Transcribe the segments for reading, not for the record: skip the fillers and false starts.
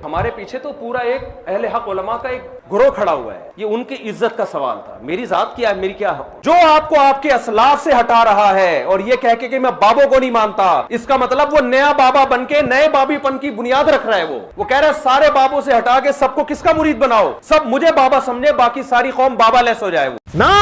ہمارے پیچھے تو پورا ایک اہل حق علماء کا ایک گروہ کھڑا ہوا ہے، یہ ان کی عزت کا سوال تھا۔ میری ذات کیا ہے، میری کیا حق؟ جو آپ کو آپ کے اسلاف سے ہٹا رہا ہے اور یہ کہہ کے کہ میں بابوں کو نہیں مانتا، اس کا مطلب وہ نیا بابا بن کے نئے بابی پن کی بنیاد رکھ رہا ہے۔ وہ کہہ رہا ہے سارے بابوں سے ہٹا کے سب کو کس کا مرید بناؤ، سب مجھے بابا سمجھے، باقی ساری قوم بابا لیس ہو جائے۔ وہ نا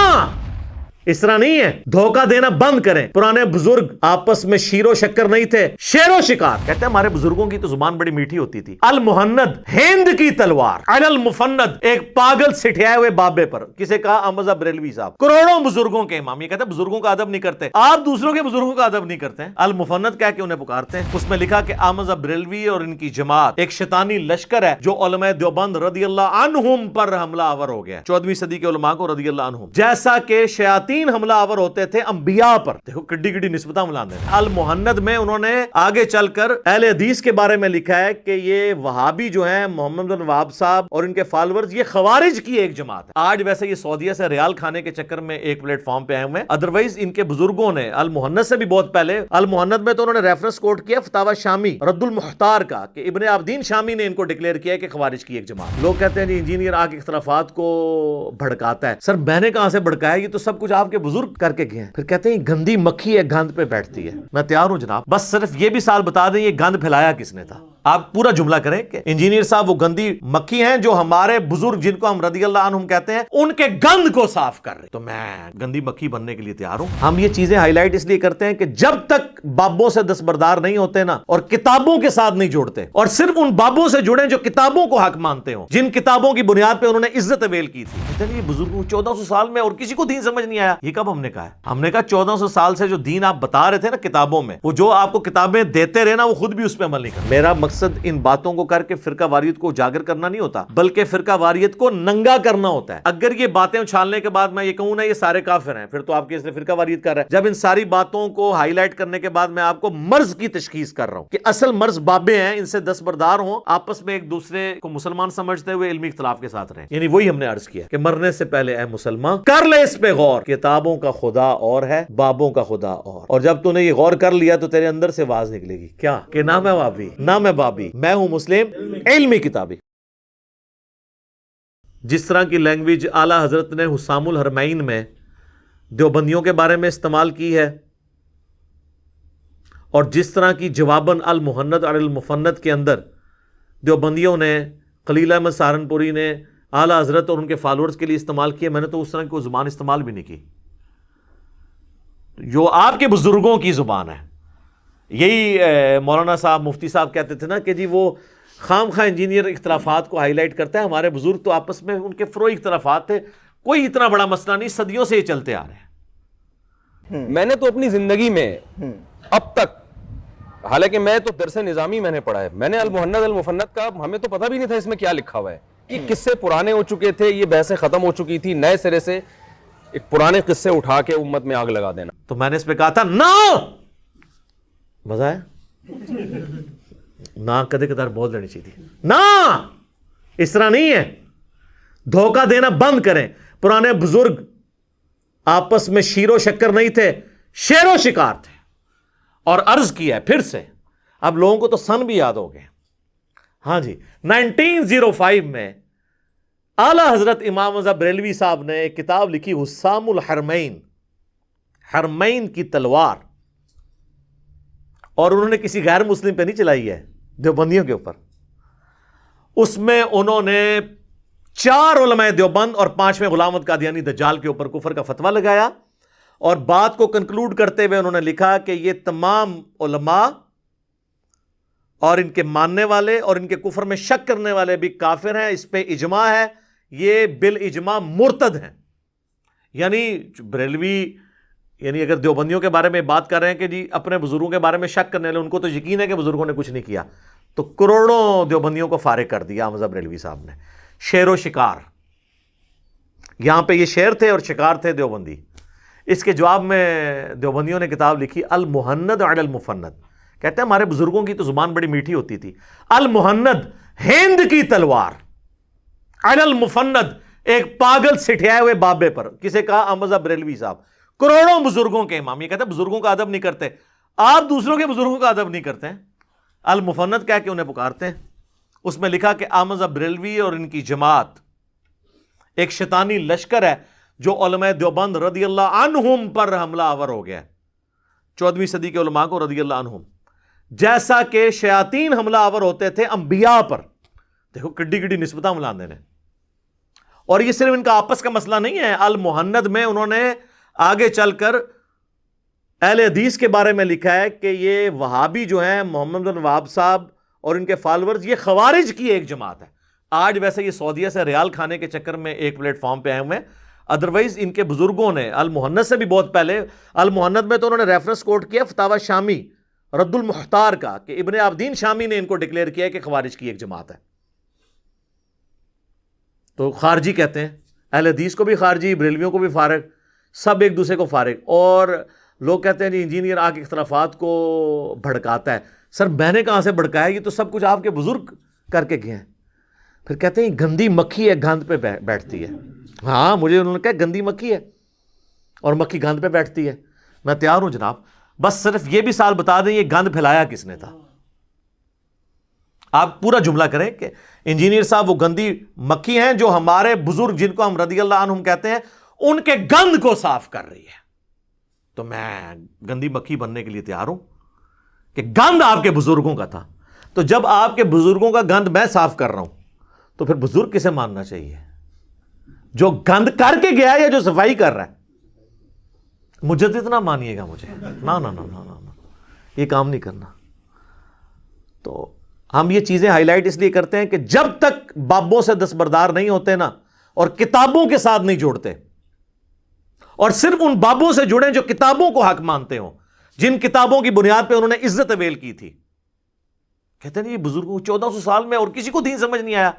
اس طرح نہیں ہے، دھوکہ دینا بند کریں۔ پرانے بزرگ آپس میں شیر و شکر نہیں تھے، شیر و شکار۔ کہتے ہیں ہمارے بزرگوں کی تو زبان بڑی میٹھی ہوتی تھی۔ المہند ہند کی تلوار، علی المفند ایک پاگل سٹھیائے ہوئے بابے پر۔ کسے کہا؟ احمد رضا بریلوی صاحب، کروڑوں بزرگوں کے امام۔ یہ کہتے ہیں بزرگوں کا ادب نہیں کرتے، آپ دوسروں کے بزرگوں کا ادب نہیں کرتے ہیں۔ المفند کہہ کے انہیں پکارتے ہیں۔ اس میں لکھا کہ احمد رضا بریلوی اور ان کی جماعت ایک شیطانی لشکر ہے جو علماء دیوبند رضی اللہ عنہم پر حملہ آور ہو گیا، 14ویں صدی کے علماء کو رضی اللہ عنہم، جیسا کہ شیاطین حملہ آور ہوتے تھے انبیاء پر۔ دیکھو کڈی کڈی نسبتاں ملاندے ہیں۔ المہند میں انہوں نے آگے چل کر اہل حدیث کے بارے میں لکھا ہے کہ یہ وہابی جو ہیں، محمد بن وہاب صاحب اور ان کے فالورز، یہ خوارج کی ایک جماعت ہے۔ آج ویسے یہ سعودیہ سے ریال کھانے کے چکر میں ایک پلیٹ فارم پہ آئے ہوئے ہیں، ادروائز ان کے بزرگوں نے المہند سے بھی بہت پہلے، المہند میں تو انہوں نے ریفرنس کوٹ کیا فتاوی شامی رد المحتار کا، کہ ابن عابدین شامی نے ان کو ڈکلیئر کیا ہے کہ خوارج کی ایک جماعت۔ لوگ کہتے ہیں جی انجینئر آ کے اختلافات کو بھڑکاتا ہے۔ سر میں نے کہاں سے بھڑکایا، یہ تو سب کچھ آپ کے بزرگ کر کے گئے ہیں۔ پھر کہتے ہیں یہ گندی مکھی ہے، گند پہ بیٹھتی ہے۔ میں تیار ہوں جناب، بس صرف یہ بھی سال بتا دیں یہ گند پھیلایا کس نے تھا۔ آپ پورا جملہ کریں کہ انجینئر صاحب وہ گندی مکھی ہیں جو ہمارے بزرگ جن کو ہم رضی اللہ عنہم کہتے ہیں ان کے گند کو صاف کر رہے۔ تو میں گندی مکھی بننے کے لیے تیار ہوں۔ ہم یہ چیزیں ہائی لائٹ اس لیے کرتے ہیں کہ جب تک بابوں سے دستبردار نہیں ہوتے نا، اور کتابوں کے ساتھ نہیں جوڑتے، اور صرف ان بابوں سے جڑیں جو کتابوں کو حق مانتے ہوں، جن کتابوں کی بنیاد پہ انہوں نے عزت اویل کی تھی۔ کہتے ہیں یہ بزرگوں 1400 سال میں اور کسی کو دین سمجھ نہیں آیا۔ یہ کب ہم نے کہا ہے؟ ہم نے کہا 1400 سال سے جو دین آپ بتا رہے تھے نا کتابوں میں، وہ جو آپ کو کتابیں دیتے رہے نا، وہ خود بھی اس پہ عمل نہیں کرتے۔ میرا مقصد ان باتوں کو کر کے فرقہ واریت کو اجاگر کرنا نہیں ہوتا، بلکہ فرقہ واریت کو ننگا کرنا ہوتا ہے۔ اگر یہ باتیں اچھالنے کے بعد میں یہ کہوں نا یہ سارے کافر ہیں، پھر تو آپ کے اس نے فرقہ واریت کر رہا ہے۔ جب ان ساری باتوں کو ہائی لائٹ کرنے کے بعد میں آپ کو مرض کی تشخیص کر رہا ہوں کہ اصل مرض بابے ہیں، ان سے دستبردار ہوں، آپس میں ایک دوسرے کو مسلمان سمجھتے ہوئے علمی اختلاف کے ساتھ رہیں۔ یعنی وہی ہم نے عرض کیا کہ مرنے سے پہلے اے مسلمان کر لے اس پہ غور، کتابوں کا خدا اور ہے، بابوں کا خدا اور جب تو نے یہ غور کر لیا تو تیرے اندر سے آواز نکلے گی کیا کہ نہ میں وابی نہ میں بابی، میں ہوں مسلم علمی کتابی۔ جس طرح کی لینگویج اعلی حضرت نے حسام الحرمین میں دیوبندیوں کے بارے میں استعمال کی ہے، اور جس طرح کی جواباً المہند علی المفند کے اندر دیوبندیوں نے، خلیل احمد سہارنپوری نے اعلی حضرت اور ان کے فالورز کے لیے استعمال کیا، میں نے تو اس طرح کی کوئی زبان استعمال بھی نہیں کی جو آپ کے بزرگوں کی زبان ہے۔ یہی مولانا صاحب مفتی صاحب کہتے تھے نا کہ جی وہ خام خواہ انجینئر اختلافات کو ہائی لائٹ کرتا ہے، ہمارے بزرگ تو آپس میں ان کے فروعی اختلافات تھے، کوئی اتنا بڑا مسئلہ نہیں، صدیوں سے یہ چلتے آ رہے ہیں۔ میں نے تو اپنی زندگی میں اب تک، حالانکہ میں تو درس نظامی میں نے پڑھا ہے، میں نے المہند المفند کا ہمیں تو پتہ بھی نہیں تھا اس میں کیا لکھا ہوا ہے۔ یہ قصے پرانے ہو چکے تھے، یہ بحثیں ختم ہو چکی تھی، نئے سرے سے ایک پرانے قصے اٹھا کے امت میں آگ لگا دینا۔ تو میں نے اس پہ کہا تھا نہ مزہ ہے نہ، کدے کدار بول دینی چاہیے تھی نہ، اس طرح نہیں ہے، دھوکہ دینا بند کریں۔ پرانے بزرگ آپس میں شیر و شکر نہیں تھے، شیر و شکار تھے۔ اور عرض کیا ہے پھر سے، اب لوگوں کو تو سن بھی یاد ہو گئے۔ ہاں جی، 1905 میں اعلی حضرت امام رضا بریلوی صاحب نے ایک کتاب لکھی حسام الحرمین، حرمین کی تلوار، اور انہوں نے کسی غیر مسلم پہ نہیں چلائی ہے، دیوبندیوں کے اوپر۔ اس میں انہوں نے 4 علماء دیوبند اور 5ویں غلام احمد قادیانی دجال کے اوپر کفر کا فتویٰ لگایا، اور بات کو کنکلوڈ کرتے ہوئے انہوں نے لکھا کہ یہ تمام علماء اور ان کے ماننے والے اور ان کے کفر میں شک کرنے والے بھی کافر ہیں، اس پہ اجماع ہے، یہ بالاجماع مرتد ہیں۔ یعنی بریلوی، یعنی اگر دیوبندیوں کے بارے میں بات کر رہے ہیں کہ جی اپنے بزرگوں کے بارے میں شک کرنے والے، ان کو تو یقین ہے کہ بزرگوں نے کچھ نہیں کیا، تو کروڑوں دیوبندیوں کو فارغ کر دیا احمد بریلوی صاحب نے۔ شیر و شکار، یہاں پہ یہ شیر تھے اور شکار تھے دیوبندی۔ اس کے جواب میں دیوبندیوں نے کتاب لکھی المہند علی المفند، کہتے ہیں ہمارے بزرگوں کی تو زبان بڑی میٹھی ہوتی تھی۔ المہند ہند کی تلوار، علی المفند ایک پاگل سٹھیائے ہوئے بابے پر۔ کسے کہا؟ احمد بریلوی صاحب، کروڑوں بزرگوں کے امام۔ یہ کہتے ہیں بزرگوں کا ادب نہیں کرتے، آپ دوسروں کے بزرگوں کا ادب نہیں کرتے ہیں۔ المفند کہہ کے انہیں پکارتے ہیں۔ اس میں لکھا کہ احمد بریلوی اور ان کی جماعت ایک شیطانی لشکر ہے جو علماء دیوبند رضی اللہ عنہم پر حملہ آور ہو گیا ہے، 14ویں صدی کے علماء کو رضی اللہ عنہم، جیسا کہ شیاطین حملہ آور ہوتے تھے انبیاء پر۔ دیکھو کڈی کڈی نسبتاں ملاندے نے۔ اور یہ صرف ان کا آپس کا مسئلہ نہیں ہے، المحند میں انہوں نے آگے چل کر اہل حدیث کے بارے میں لکھا ہے کہ یہ وہابی جو ہیں، محمد بن وہاب صاحب اور ان کے فالورز، یہ خوارج کی ایک جماعت ہے۔ آج ویسے یہ سعودیہ سے ریال کھانے کے چکر میں ایک پلیٹ فارم پہ آئے ہوئے ہیں، ادروائز ان کے بزرگوں نے المحند سے بھی بہت پہلے، المحند میں تو انہوں نے ریفرنس کوٹ کیا فتاوی شامی رد المحتار کا، کہ ابن عابدین شامی نے ان کو ڈکلیئر کیا کہ خوارج کی ایک جماعت ہے۔ تو خارجی کہتے ہیں، اہل حدیث کو بھی خارجی، بریلویوں کو بھی فارغ، سب ایک دوسرے کو فارغ۔ اور لوگ کہتے ہیں جی انجینئر آ کے اختلافات کو بھڑکاتا ہے۔ سر میں نے کہاں سے بھڑکایا؟ یہ تو سب کچھ آپ کے بزرگ کر کے گئے ہیں۔ پھر کہتے ہیں یہ گندی مکھی ہے، گند پہ بیٹھتی ہے۔ ہاں مجھے انہوں نے کہا گندی مکھی ہے اور مکھی گند پہ بیٹھتی ہے، میں تیار ہوں جناب، بس صرف یہ بھی سال بتا دیں یہ گند پھیلایا کس نے تھا۔ آپ پورا جملہ کریں کہ انجینئر صاحب وہ گندی مکھی ہیں جو ہمارے بزرگ جن کو ہم رضی اللہ عنہم کہتے ہیں ان کے گند کو صاف کر رہی ہے، تو میں گندی مکھی بننے کے لیے تیار ہوں کہ گند آپ کے بزرگوں کا تھا۔ تو جب آپ کے بزرگوں کا گند میں صاف کر رہا ہوں تو پھر بزرگ کسے ماننا چاہیے؟ جو گند کر کے گیا یا جو صفائی کر رہا ہے؟ مجدد نہ مانیے گا مجھے، نا نا نا نا نا، یہ کام نہیں کرنا۔ تو ہم یہ چیزیں ہائی لائٹ اس لیے کرتے ہیں کہ جب تک بابوں سے دستبردار نہیں ہوتے نا، اور کتابوں کے ساتھ نہیں جوڑتے، اور صرف ان بابوں سے جڑیں جو کتابوں کو حق مانتے ہوں، جن کتابوں کی بنیاد پہ انہوں نے عزت اویل کی تھی۔ کہتے ہیں یہ بزرگوں 1400 سال میں اور کسی کو دین سمجھ نہیں آیا۔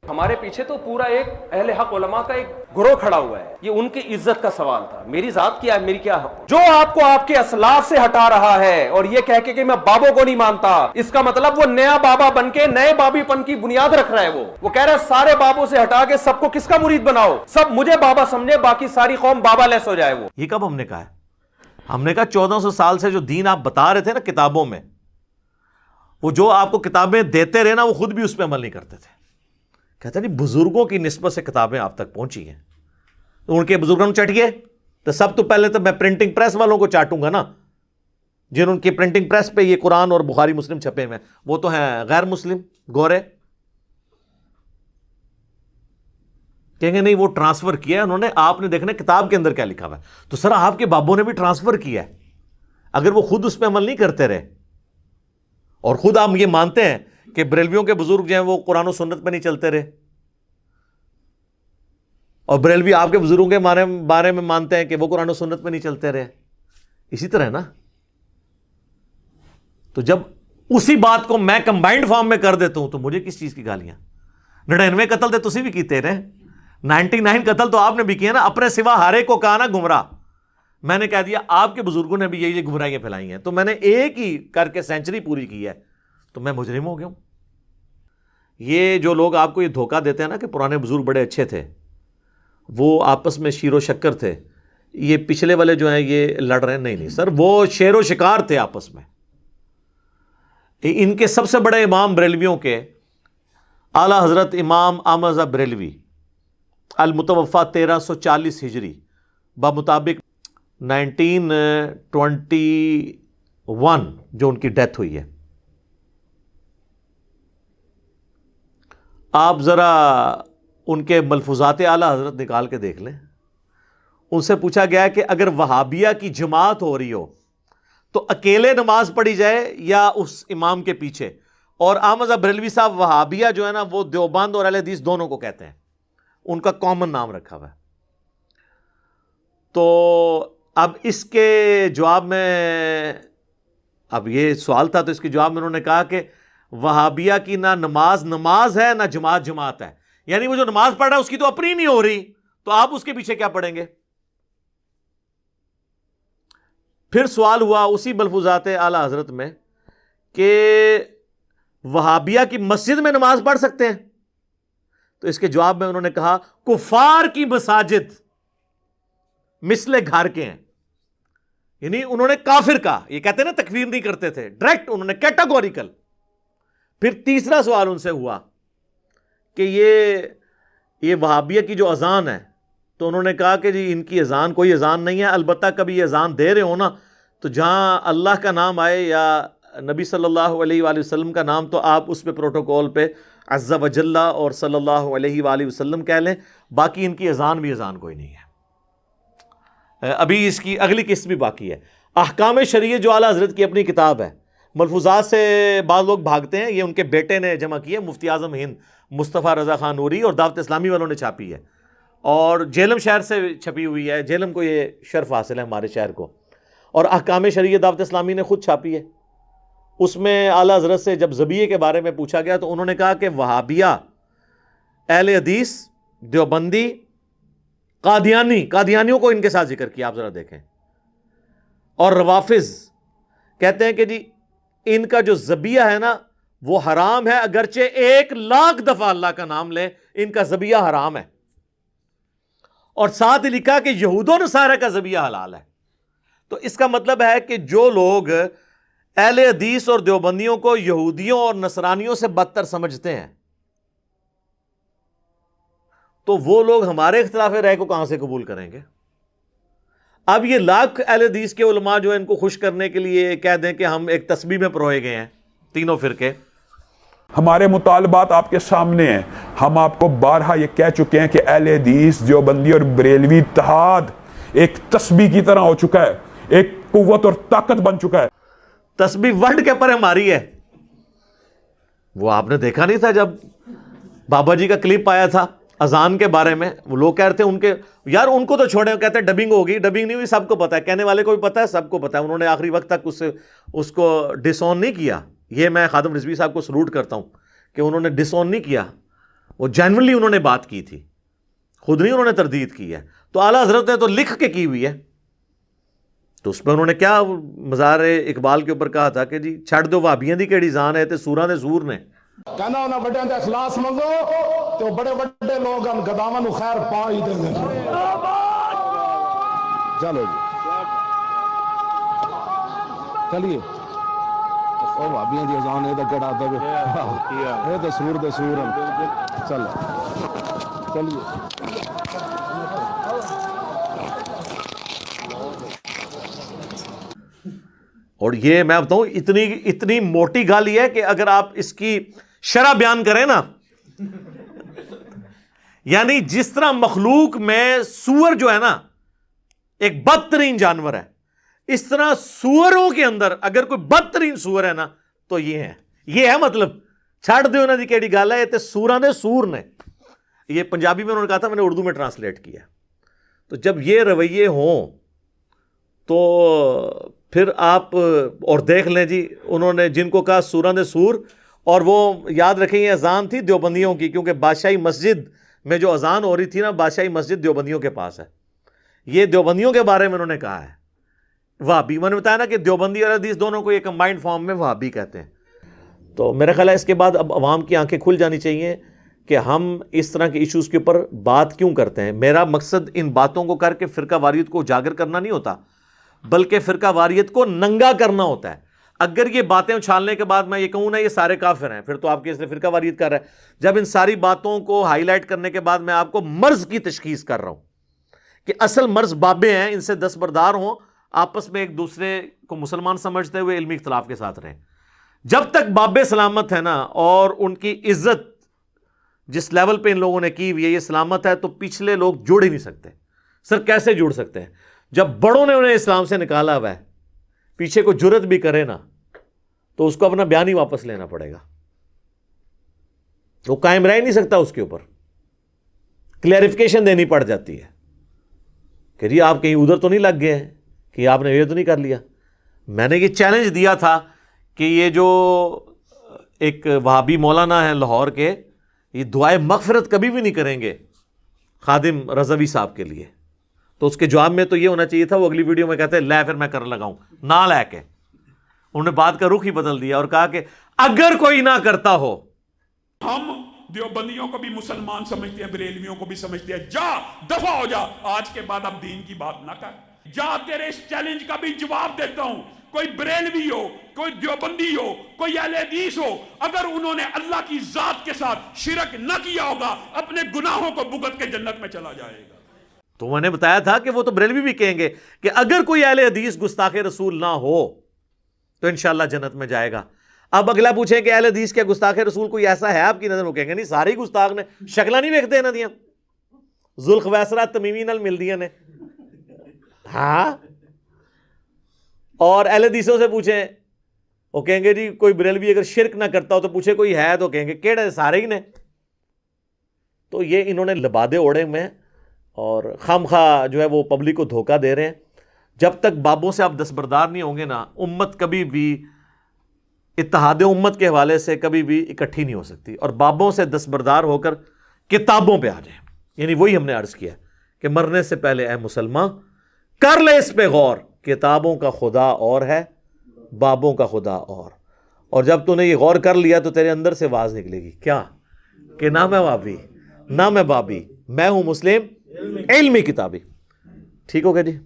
ہمارے پیچھے تو پورا ایک اہل حق علماء کا ایک گروہ کھڑا ہوا ہے، یہ ان کی عزت کا سوال تھا۔ میری ذات کیا ہے، میری کیا حق؟ جو آپ کو آپ کے اسلاف سے ہٹا رہا ہے اور یہ کہہ کے کہ میں بابوں کو نہیں مانتا، اس کا مطلب وہ نیا بابا بن کے نئے بابی پن کی بنیاد رکھ رہا ہے۔ وہ کہہ رہا ہے سارے بابوں سے ہٹا کے سب کو کس کا مرید بناؤ، سب مجھے بابا سمجھے، باقی ساری قوم بابا لیس ہو جائے۔ وہ یہ کب ہم نے کہا ہے؟ ہم نے کہا 1400 سال سے جو دین آپ بتا رہے تھے نا کتابوں میں، وہ جو آپ کو کتابیں دیتے رہے نا، وہ خود بھی اس پہ عمل نہیں کرتے تھے۔ کہتے ہیں نہیں بزرگوں کی نسبت سے کتابیں آپ تک پہنچی ہیں، ان کے بزرگوں چٹیے تو سب تو پہلے تو میں پرنٹنگ پریس والوں کو چاٹوں گا نا، جنہوں کی پرنٹنگ پریس پہ یہ قرآن اور بخاری مسلم چھپے ہوئے، وہ تو ہیں غیر مسلم گورے۔ کہیں گے نہیں وہ ٹرانسفر کیا ہے انہوں نے، آپ نے دیکھنا کتاب کے اندر کیا لکھا ہوا ہے۔ تو سر آپ کے بابوں نے بھی ٹرانسفر کیا ہے، اگر وہ خود اس پہ عمل نہیں کرتے رہے، اور خود آپ یہ مانتے ہیں کہ بریلویوں کے بزرگ جو ہیں وہ قرآن و سنت پہ نہیں چلتے رہے، اور بریلوی آپ کے بزرگوں کے بارے میں مانتے ہیں کہ وہ قرآن و سنت پہ نہیں چلتے رہے، اسی طرح نا۔ تو جب اسی بات کو میں کمبائنڈ فارم میں کر دیتا ہوں تو مجھے کس چیز کی گالیاں؟ 99 قتل تو تسی بھی کیتے رہے، 99 قتل تو آپ نے بھی کیے نا، اپنے سوا ہر ایک کو کہا نا گمراہ۔ میں نے کہہ دیا آپ کے بزرگوں نے بھی یہ گمراہیاں پھیلائی ہیں، تو میں نے ایک ہی کر کے سینچری پوری کی ہے، تو میں مجرم ہو گیا ہوں۔ یہ جو لوگ آپ کو یہ دھوکہ دیتے ہیں نا کہ پرانے بزرگ بڑے اچھے تھے، وہ آپس میں شیر و شکر تھے، یہ پچھلے والے جو ہیں یہ لڑ رہے ہیں، نہیں سر، وہ شیر و شکار تھے آپس میں۔ ان کے سب سے بڑے امام بریلویوں کے اعلیٰ حضرت امام احمد بریلوی المتوفا 1340 ہجری بمطابق 1921 جو ان کی ڈیتھ ہوئی ہے۔ آپ ذرا ان کے ملفوظات اعلیٰ حضرت نکال کے دیکھ لیں۔ ان سے پوچھا گیا کہ اگر وہابیہ کی جماعت ہو رہی ہو تو اکیلے نماز پڑھی جائے یا اس امام کے پیچھے؟ اور احمد بریلوی صاحب وہابیہ جو ہے نا وہ دیوبند اور اہل حدیث دونوں کو کہتے ہیں، ان کا کامن نام رکھا ہوا ہے۔ تو اب اس کے جواب میں، اب یہ سوال تھا تو اس کے جواب میں انہوں نے کہا کہ وہابیہ کی نہ نماز ہے نہ جماعت ہے، یعنی وہ جو نماز پڑھ رہا ہے اس کی تو اپنی نہیں ہو رہی، تو آپ اس کے پیچھے کیا پڑھیں گے؟ پھر سوال ہوا اسی ملفوظات اعلیٰ حضرت میں کہ وہابیہ کی مسجد میں نماز پڑھ سکتے ہیں؟ تو اس کے جواب میں انہوں نے کہا کفار کی مساجد مثل گھر کے ہیں، یعنی انہوں نے کافر کا، یہ کہتے ہیں نا تکفیر نہیں کرتے تھے، ڈائریکٹ انہوں نے کیٹاگوریکل پھر تیسرا سوال ان سے ہوا کہ یہ وہابیہ کی جو اذان ہے، تو انہوں نے کہا کہ جی ان کی اذان کوئی اذان نہیں ہے، البتہ کبھی یہ اذان دے رہے ہو نا تو جہاں اللہ کا نام آئے یا نبی صلی اللہ علیہ وآلہ وسلم کا نام تو آپ اس پہ پروٹوکول پہ عز و جل اور صلی اللہ علیہ وآلہ وسلم کہہ لیں، باقی ان کی اذان بھی اذان کوئی نہیں ہے۔ ابھی اس کی اگلی قسط بھی باقی ہے۔ احکام شریعت جو اعلیٰ حضرت کی اپنی کتاب ہے، ملفوظات سے بعض لوگ بھاگتے ہیں، یہ ان کے بیٹے نے جمع کی ہے، مفتی اعظم ہند مصطفیٰ رضا خان نوری اور دعوت اسلامی والوں نے چھاپی ہے، اور جہلم شہر سے چھپی ہوئی ہے، جہلم کو یہ شرف حاصل ہے ہمارے شہر کو، اور احکام شریعت دعوت اسلامی نے خود چھاپی ہے۔ اس میں اعلیٰ حضرت سے جب ذبیحے کے بارے میں پوچھا گیا تو انہوں نے کہا کہ وہابیہ، اہل حدیث، دیوبندی، قادیانیوں کو ان کے ساتھ ذکر کیا، آپ ذرا دیکھیں، اور روافظ کہتے ہیں کہ جی ان کا جو ذبیحہ ہے نا وہ حرام ہے، اگرچہ 1,00,000 دفعہ اللہ کا نام لیں ان کا ذبیحہ حرام ہے، اور ساتھ لکھا کہ یہود و نصارہ کا ذبیحہ حلال ہے۔ تو اس کا مطلب ہے کہ جو لوگ اہل حدیث اور دیوبندیوں کو یہودیوں اور نصرانیوں سے بدتر سمجھتے ہیں، تو وہ لوگ ہمارے اختلاف رائے کو کہاں سے قبول کریں گے؟ اب یہ لاکھ اہل حدیث کے علماء جو ان کو خوش کرنے کے لیے کہہ دیں کہ ہم ایک تسبیح میں پروئے گئے ہیں، تینوں فرقے، ہمارے مطالبات آپ کے سامنے ہیں۔ ہم آپ کو بارہا یہ کہہ چکے ہیں کہ اہل حدیث، دیوبندی اور بریلوی اتحاد ایک تسبیح کی طرح ہو چکا ہے، ایک قوت اور طاقت بن چکا ہے۔ تسبیح ورڈ کے پر ہماری ہے۔ وہ آپ نے دیکھا نہیں تھا جب بابا جی کا کلپ آیا تھا اذان کے بارے میں، وہ لوگ کہہ رہے تھے ان کے یار ان کو تو چھوڑیں، کہتے ہیں ڈبنگ ہوگی، ڈبنگ نہیں ہوئی، سب کو پتا ہے، کہنے والے کو بھی پتا ہے، سب کو پتا ہے۔ انہوں نے آخری وقت تک اس کو ڈس آن نہیں کیا۔ یہ میں خادم رضوی صاحب کو سلوٹ کرتا ہوں کہ انہوں نے ڈس آن نہیں کیا، وہ جینوئنلی انہوں نے بات کی تھی، خود نہیں انہوں نے تردید کی ہے۔ تو اعلیٰ حضرت نے تو لکھ کے کی ہوئی ہے، تو اس پہ انہوں نے کیا مزار اقبال کے اوپر کہا تھا کہ جی چھڑ دو وہابیاں دی کیڑی جان ہے تے سوراں دے زور نے۔ کہنا انہاں بڑیاں دے اخلاص منگو تو بڑے بڑے لوگ ہم گداواں نو خیر پا ہی دیں گے۔ چلو جی چلیے، او بھابیاں دی اذان اے تے کیڑا دے اے تے سور دے سور چلو چلیے۔ اور یہ میں بتاؤں اتنی موٹی گالی ہے کہ اگر آپ اس کی شرح بیان کریں نا، یعنی جس طرح مخلوق میں سور جو ہے نا ایک بدترین جانور ہے، اس طرح سوروں کے اندر اگر کوئی بدترین سور ہے نا تو یہ ہے مطلب چھڑ دے انہاں دی کیڑی گل ہے تے سوراں دے سور نے۔ یہ پنجابی میں انہوں نے کہا تھا، میں نے اردو میں ٹرانسلیٹ کیا۔ تو جب یہ رویے ہوں تو پھر آپ اور دیکھ لیں جی، انہوں نے جن کو کہا سوراں دے سور، اور وہ یاد رکھیں یہ اذان تھی دیوبندیوں کی، کیونکہ بادشاہی مسجد میں جو اذان ہو رہی تھی نا، بادشاہی مسجد دیوبندیوں کے پاس ہے۔ یہ دیوبندیوں کے بارے میں انہوں نے کہا ہے وہابی۔ میں نے بتایا نا کہ دیوبندی اور حدیث دونوں کو یہ کمبائنڈ فارم میں وہابی کہتے ہیں۔ تو میرا خیال ہے اس کے بعد اب عوام کی آنکھیں کھل جانی چاہیے کہ ہم اس طرح کے ایشوز کے اوپر بات کیوں کرتے ہیں۔ میرا مقصد ان باتوں کو کر کے فرقہ واریت کو اجاگر کرنا نہیں ہوتا، بلکہ فرقہ واریت کو ننگا کرنا ہوتا ہے۔ اگر یہ باتیں اچھالنے کے بعد میں یہ کہوں نا یہ سارے کافر ہیں، پھر تو آپ کے اس نے فرقہ واریت کر رہا ہے۔ جب ان ساری باتوں کو ہائی لائٹ کرنے کے بعد میں آپ کو مرض کی تشخیص کر رہا ہوں کہ اصل مرض بابے ہیں، ان سے دستبردار ہوں، آپس میں ایک دوسرے کو مسلمان سمجھتے ہوئے علمی اختلاف کے ساتھ رہیں۔ جب تک بابے سلامت ہے نا اور ان کی عزت جس لیول پہ ان لوگوں نے کی ہوئی ہے یہ سلامت ہے، تو پچھلے لوگ جوڑ ہی نہیں سکتے۔ سر کیسے جوڑ سکتے ہیں جب بڑوں نے انہیں اسلام سے نکالا ہوا ہے؟ پیچھے کو جرت بھی کرے نا تو اس کو اپنا بیان ہی واپس لینا پڑے گا، وہ قائم رہ نہیں سکتا، اس کے اوپر کلیریفیکیشن دینی پڑ جاتی ہے کہ جی آپ کہیں ادھر تو نہیں لگ گئے ہیں کہ آپ نے یہ تو نہیں کر لیا۔ میں نے یہ چیلنج دیا تھا کہ یہ جو ایک وہابی مولانا ہے لاہور کے، یہ دعائے مغفرت کبھی بھی نہیں کریں گے خادم رضوی صاحب کے لیے، تو اس کے جواب میں تو یہ ہونا چاہیے تھا، وہ اگلی ویڈیو میں کہتے ہیں لے پھر میں کر لگاؤں، نہ لے کے انہوں نے بات کا رخ ہی بدل دیا اور کہا کہ اگر کوئی نہ کرتا ہو۔ ہم دیوبندیوں کو بھی مسلمان سمجھتے ہیں، بریلویوں کو بھی سمجھتے ہیں۔ جا دفع ہو جا، آج کے بعد اب دین کی بات نہ کر، جا تیرے اس چیلنج کا بھی جواب دیتا ہوں۔ کوئی بریلوی ہو, کوئی دیوبندی ہو, کوئی اہل حدیث ہو, اگر انہوں نے اللہ کی ذات کے ساتھ شرک نہ کیا ہوگا, اپنے گناہوں کو بھگت کے جنت میں چلا جائے گا. تو میں نے بتایا تھا کہ وہ تو بریلوی بھی کہیں گے کہ اگر کوئی اہل حدیث گستاخ رسول نہ ہو تو انشاءاللہ جنت میں جائے گا. اب اگلا پوچھیں کہ اہل حدیث کیا گستاخ رسول کوئی ایسا ہے آپ کی نظر میں؟ کہیں گے نہیں, سارے گستاخ نے شکلہ نہیں ویکھتے نہ دیاں ذوالخویسرہ تمیمی نال مل دیاں نے. ہاں, اور اہل حدیثوں سے پوچھیں, وہ کہیں گے جی کوئی بریلوی اگر شرک نہ کرتا ہو تو پوچھے کوئی ہے, تو کہیں گے کیڑے سارے ہی نے. تو یہ انہوں نے لبادے اوڑے میں اور خامخواہ جو ہے وہ پبلک کو دھوکہ دے رہے ہیں. جب تک بابوں سے آپ دستبردار نہیں ہوں گے نا, امت کبھی بھی اتحاد امت کے حوالے سے کبھی بھی اکٹھی نہیں ہو سکتی. اور بابوں سے دستبردار ہو کر کتابوں پہ آ جائیں. یعنی وہی ہم نے عرض کیا کہ مرنے سے پہلے اے مسلمان کر لے اس پہ غور, کتابوں کا خدا اور ہے, بابوں کا خدا اور جب تو نے یہ غور کر لیا تو تیرے اندر سے آواز نکلے گی کیا, کہ نہ میں بابی نہ میں بابی, میں ہوں مسلم علمی کتابی. ٹھیک ہو گیا جی.